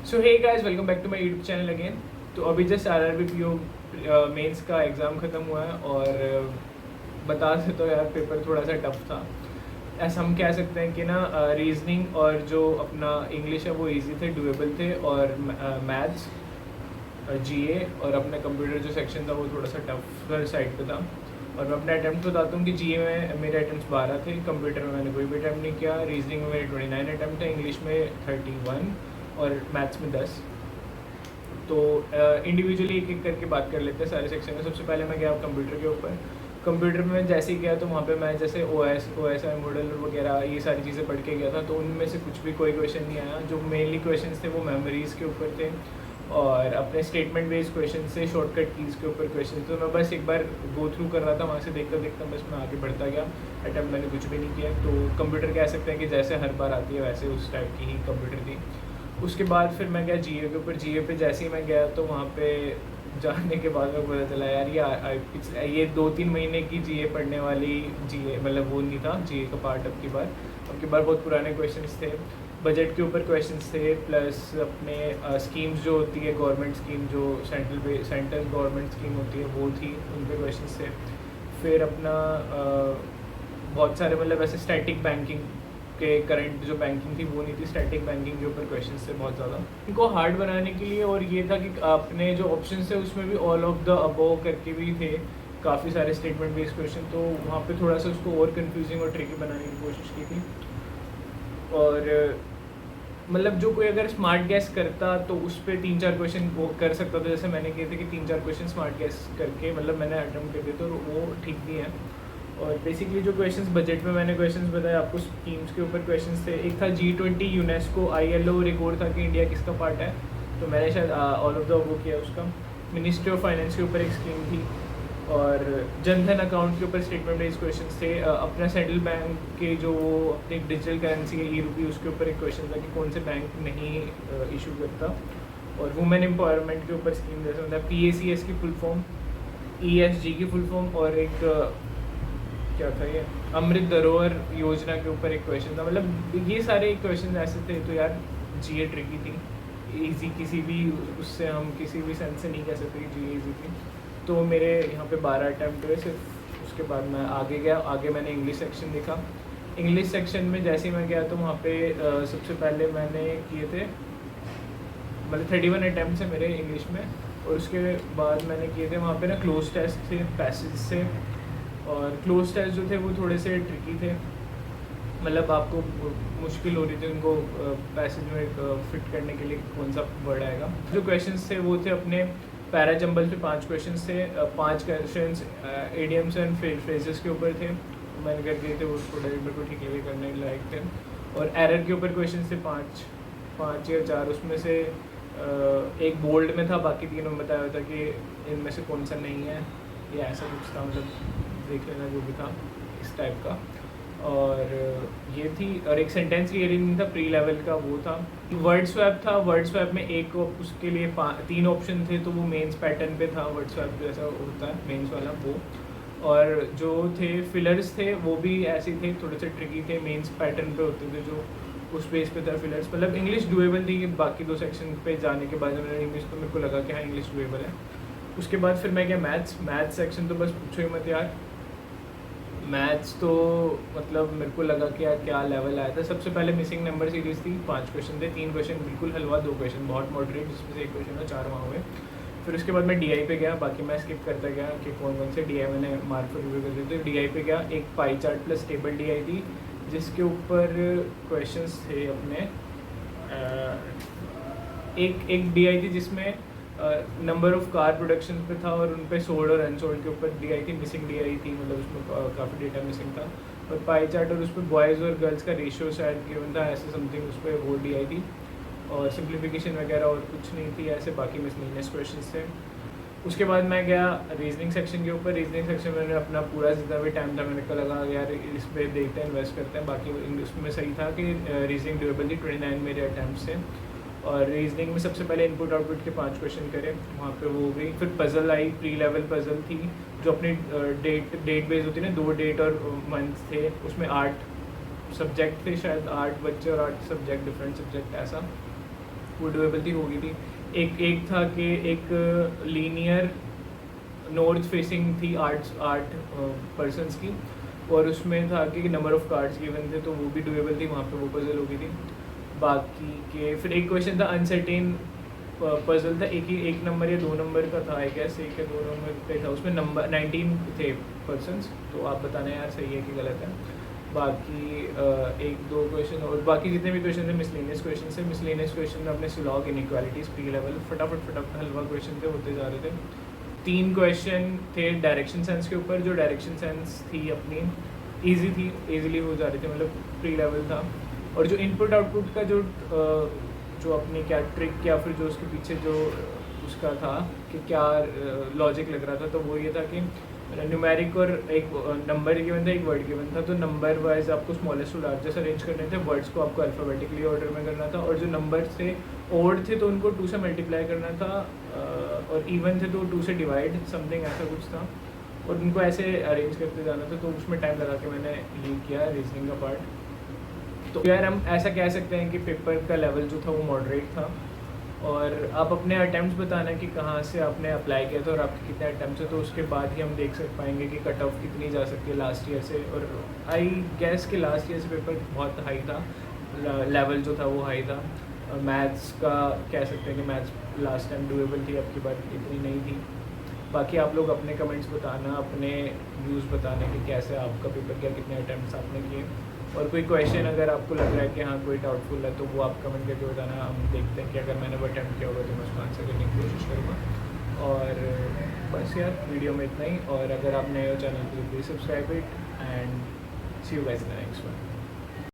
So hey guys, welcome back to my YouTube channel again. तो अभी just RRBPO mains का exam ख़त्म हुआ है और बता से तो यार पेपर थोड़ा सा टफ था। ऐसा हम कह सकते हैं कि ना रीजनिंग और जो अपना इंग्लिश है वो इजी थे, डुएबल थे, और मैथ्स, GA और अपना कंप्यूटर जो सेक्शन था वो थोड़ा सा टफ साइड पे था। और मैं अपना अटैम्प्ट बताता हूँ कि GA में मेरे अटैम्प्ट 12 थे, कंप्यूटर में मैंने कोई भी अटैम्प्ट नहीं किया, रीजनिंग में मेरे 29 अटैम्प्ट थे, इंग्लिश में 31 और मैथ्स में 10। तो इंडिविजुअली एक एक करके बात कर लेते हैं सारे सेक्शन में। सबसे पहले मैं गया कंप्यूटर के ऊपर। कंप्यूटर में जैसे ही गया तो वहाँ पे मैं जैसे OSI मॉडल वगैरह ये सारी चीज़ें पढ़ के गया था, तो उनमें से कुछ भी कोई क्वेश्चन नहीं आया। जो मेनली क्वेश्चन थे वो मेमोरीज़ के ऊपर थे और अपने स्टेटमेंट बेस्ड क्वेश्चन से शॉर्टकट कीज़ के ऊपर क्वेश्चन। तो मैं बस एक बार गो थ्रू कर रहा था, वहाँ से देखता देखता बस मैं आगे बढ़ता गया। अटैम्प्ट मैंने कुछ भी नहीं किया। तो कंप्यूटर कह सकते हैं कि जैसे हर बार आती है वैसे उस टाइप की ही कंप्यूटर थी। उसके बाद फिर मैं गया GA के ऊपर। GA पे जैसे ही मैं गया तो वहाँ पे जाने के बाद में पता चला यार ये 2-3 महीने की GA पढ़ने वाली GA मतलब वो नहीं था GA का पार्ट। अब की बार बहुत पुराने क्वेश्चंस थे, बजट के ऊपर क्वेश्चंस थे, प्लस अपने स्कीम्स जो होती है गवर्नमेंट स्कीम, जो सेंट्रल गवर्नमेंट स्कीम होती है वो थी, उन पे क्वेश्चंस थे। फिर अपना बहुत सारे मतलब ऐसे स्टैटिक बैंकिंग के करंट जो बैंकिंग थी वो नहीं थी, स्टैटिक बैंकिंग के ऊपर क्वेश्चंस थे बहुत ज़्यादा। इनको हार्ड बनाने के लिए और ये था कि अपने जो ऑप्शंस थे उसमें भी ऑल ऑफ द अबव करके भी थे काफ़ी सारे स्टेटमेंट बेस्ड क्वेश्चन। तो वहाँ पे थोड़ा सा उसको और कंफ्यूजिंग और ट्रिकी बनाने की कोशिश की थी। और मतलब जो कोई अगर स्मार्ट गैस करता तो उस पर 3-4 क्वेश्चन वो कर सकता था, जैसे मैंने किए थे कि 3-4 क्वेश्चन स्मार्ट गैस करके मतलब मैंने अटेम्प्ट कर दिए, तो वो ठीक भी है। और बेसिकली जो क्वेश्चंस बजट में मैंने क्वेश्चंस बताए आपको, स्कीम्स के ऊपर क्वेश्चंस थे। एक था G20 यूनेस्को ILO रिकॉर्ड था कि इंडिया किसका पार्ट है, तो मैंने शायद ऑल ऑफ द वो किया उसका। मिनिस्ट्री ऑफ फाइनेंस के ऊपर एक स्कीम थी और जनधन अकाउंट के ऊपर स्टेटमेंट बेस्ड क्वेश्चंस थे। अपना सेंट्रल बैंक के जो अपनी डिजिटल करेंसी है E-Rupee, उसके ऊपर एक क्वेश्चन था कि कौन से बैंक नहीं इशू करता। और वुमेन एम्पावरमेंट के ऊपर स्कीम जैसे होता है PACS की फुल फॉर्म, ESG की फुल फॉर्म, और एक क्या था ये अमृत धरोहर योजना के ऊपर एक क्वेश्चन था। मतलब ये सारे क्वेश्चन ऐसे थे। तो यार GA ट्रिकी थी, इजी किसी भी उससे हम किसी भी सेंस से नहीं कह सकते कि GA इजी थी। तो मेरे यहाँ पे 12 अटैम्प्ट हुए सिर्फ। उसके बाद मैं आगे गया, आगे मैंने इंग्लिश सेक्शन देखा। इंग्लिश सेक्शन में जैसे ही मैं गया तो वहाँ पे सबसे पहले मैंने किए थे मतलब 31 अटैम्प्ट है मेरे इंग्लिश में। और उसके बाद मैंने किए थे वहाँ पे ना क्लोज टेस्ट थे पैसेज से, और क्लोज टेस्ट जो थे वो थोड़े से ट्रिकी थे। मतलब आपको मुश्किल हो रही थी उनको पैसेज में फिट करने के लिए कौन सा वर्ड आएगा। जो क्वेश्चंस थे वो थे अपने पैरा जंबल पे 5 क्वेश्चंस थे। 5 क्वेश्चंस इडियम्स एंड फ्रेजेस के ऊपर थे, मैंने कर दिए थे वो, थोड़ा मेरे को ठीक है करने लायक थे। और एरर के ऊपर क्वेश्चन थे 5 या 4, उसमें से एक बोल्ड में था, बाकी तीनों में बताया था कि इनमें से कौन सा नहीं है, या ऐसा कुछ था। मतलब देख लेना जो भी था इस टाइप का। और ये थी, और एक सेंटेंस क्लियरिंग था प्री लेवल का, वो था। वर्ड स्वैप था, वर्ड स्वैप में एक उसके लिए 3 ऑप्शन थे, तो वो मेंस पैटर्न पे था, वर्ड स्वैप जैसा होता है मेंस वाला वो। और जो थे फिलर्स थे वो भी ऐसे थे, थोड़े से ट्रिकी थे, मेंस पैटर्न पे होते थे जो उस बेस पे था फिलर्स। मतलब इंग्लिश डुएबल थी। बाकी 2 सेक्शन पे जाने के बाद मैंने इंग्लिश तो मेरे को लगा कि हाँ इंग्लिश डुएबल है। उसके बाद फिर मैं गया मैथ्स सेक्शन। तो बस पूछो ही मत यार, मैथ्स तो मतलब मेरे को लगा कि यार क्या लेवल आया था। सबसे पहले मिसिंग नंबर सीरीज़ थी, 5 क्वेश्चन थे, 3 क्वेश्चन बिल्कुल हलवा, 2 क्वेश्चन बहुत मॉडरेट, जिसमें से 1 क्वेश्चन था 4 वहाँ हुए। फिर उसके बाद मैं DI पे गया, बाकी मैं स्किप करता गया कि कौन कौन से DI मैंने मार्क पर रिव्यू कर दिए। तो DI पे गया, एक pie chart plus table DI थी, जिसके ऊपर क्वेश्चंस थे अपने। एक DI थी जिसमें नंबर ऑफ़ कार प्रोडक्शन पे था, और उन पे सोल्ड और अनसोल्ड के ऊपर DI थी, मिसिंग DI थी, मतलब उसमें काफ़ी डेटा मिसिंग था। और पाई चार्ट और उस पर बॉयज़ और गर्ल्स का रेशियो शायद गिवन था, ऐसे समथिंग उस पर वो DI थी। और सिंप्लीफिकेशन वगैरह और कुछ नहीं थी ऐसे, बाकी मिसलेनियस क्वेश्चंस थे। उसके बाद मैं गया रीजनिंग सेक्शन के ऊपर। रीजनिंग सेक्शन में मैंने अपना पूरा जितना भी टाइम था मैंने को लगा यार इस पर देखते हैं, इन्वेस्ट करते हैं। बाकी उसमें सही था कि रीजनिंग डुएबल थी, 29 मेरे अटैम्प्ट से। और रीजनिंग में सबसे पहले इनपुट आउटपुट के 5 क्वेश्चन करे, वहाँ पे वो हो गई। फिर पज़ल आई, प्री लेवल पज़ल थी, जो अपनी डेट बेस्ड होती है ना, 2 डेट और मंथ थे। उसमें 8 सब्जेक्ट थे शायद, 8 बच्चे और 8 सब्जेक्ट, डिफरेंट सब्जेक्ट ऐसा। वो डुएबल थी, होगी थी। एक था कि एक लीनियर नॉर्थ फेसिंग थी आठ पर्सनस की, और उसमें था कि नंबर ऑफ कार्ड्स गिवन थे, तो वो भी डुएबल थी, वहाँ पे वो पजल हो गई थी। बाकी के फिर एक क्वेश्चन था अनसर्टेन पजल था, एक नंबर या 2 नंबर का था, आई गेस 1 या 2 नंबर का था, उसमें नंबर 19 थे पर्सनस, तो आप बताना यार सही है कि गलत है। बाकी 1-2 क्वेश्चन और बाकी जितने भी क्वेश्चन थे मिसलेनियस क्वेश्चन से। मिसलेनियस क्वेश्चन में अपने सुलॉग इनइक्वालिटीज़ प्री लेवल फटाफट हलवा क्वेश्चन थे, होते जा रहे थे। 3 क्वेश्चन थे डायरेक्शन सेंस के ऊपर, जो डायरेक्शन सेंस थी अपनी ईजी थी, ईजिली हो जा रही थी, मतलब प्री लेवल था। और जो इनपुट आउटपुट का जो अपनी क्या ट्रिक या फिर जो उसके पीछे जो उसका था कि क्या लॉजिक लग रहा था, तो वो ये था कि न्यूमेरिक और एक नंबर गिवन था, एक वर्ड गिवन था, तो नंबर वाइज आपको स्मॉलेस्ट टू लार्जेस्ट अरेंज करने थे, वर्ड्स को आपको अल्फ़ाबेटिकली ऑर्डर में करना था, और जो नंबर थे ओड थे तो उनको 2 से मल्टीप्लाई करना था, और इवन थे तो 2 से डिवाइड, समथिंग ऐसा कुछ था, और उनको ऐसे अरेंज करते जाना था। तो उसमें टाइम लगा के मैंने ये किया रीजनिंग का पार्ट। तो यार हम ऐसा कह सकते हैं कि पेपर का लेवल जो था वो मॉडरेट था, और आप अपने अटैम्प्ट्स बताना कि कहाँ से आपने अप्लाई किया था और आपके कितने अटैम्प्ट्स हैं, तो उसके बाद ही हम देख पाएंगे कि कट ऑफ कितनी जा सकती है लास्ट ईयर से। और आई गैस कि लास्ट ईयर से पेपर बहुत हाई था, लेवल जो था वो हाई था। मैथ्स का कह सकते हैं कि मैथ्स लास्ट टाइम डुएबल थी, अब की बात इतनी नहीं थी। बाकी आप लोग अपने कमेंट्स बताना, अपने व्यूज़ बताना कि कैसे आपका पेपर क्या, कितने अटैम्प्ट्स आपने किए, और कोई क्वेश्चन अगर आपको लग रहा है कि हाँ कोई डाउटफुल है तो वो आप कमेंट करके बताना। हम देखते हैं कि अगर मैंने वो अटैम्प्ट किया होगा तो मैं उसको आंसर करने की कोशिश करूँगा। और बस यार वीडियो में इतना ही, और अगर आप नए हो चैनल तो please subscribe it, and see you guys in the next one.